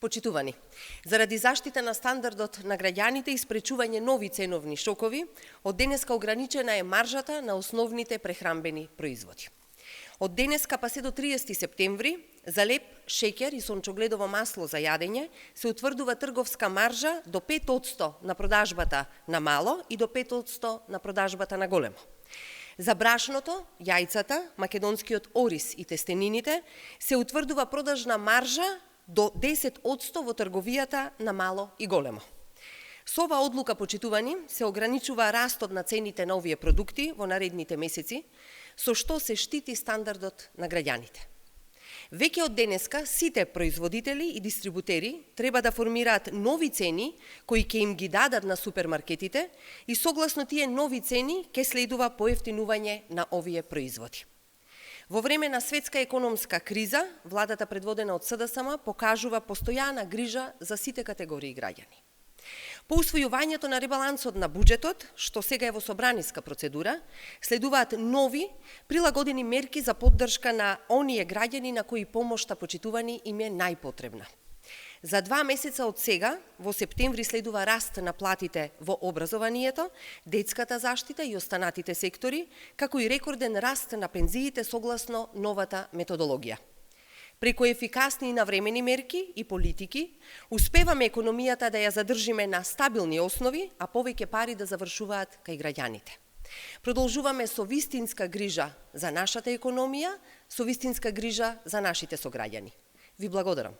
Почитувани, заради заштита на стандардот на граѓаните и спречување нови ценовни шокови, од денеска ограничена е маржата на основните прехранбени производи. Од денеска па се до 30 септември, за леп, шеќер и сончогледово масло за јадење се утврдува трговска маржа до 5% на продажбата на мало и до 5% на продажбата на големо. За брашното, јајцата, македонскиот ориз и тестенините се утврдува продажна маржа до 10% во трговијата на мало и големо. Со ова одлука, почитувани, се ограничува растот на цените на овие продукти во наредните месеци, со што се штити стандардот на граѓаните. Веќе од денеска сите производители и дистрибутери треба да формираат нови цени кои ќе им ги дадат на супермаркетите и согласно тие нови цени ќе следува поевтинување на овие производи. Во време на светска економска криза, владата предводена од СДСМ покажува постојана грижа за сите категории граѓани. По усвојувањето на ребалансот на буџетот, што сега е во собраниска процедура, следуваат нови прилагодени мерки за поддршка на оние граѓани на кои помошта, почитувани, им е најпотребна. За 2 месеца од сега, во септември, следува раст на платите во образованието, детската заштита и останатите сектори, како и рекорден раст на пензиите согласно новата методологија. Преку ефикасни и навремени мерки и политики, успеваме економијата да ја задржиме на стабилни основи, а повеќе пари да завршуваат кај граѓаните. Продолжуваме со вистинска грижа за нашата економија, со вистинска грижа за нашите сограѓани. Ви благодарам.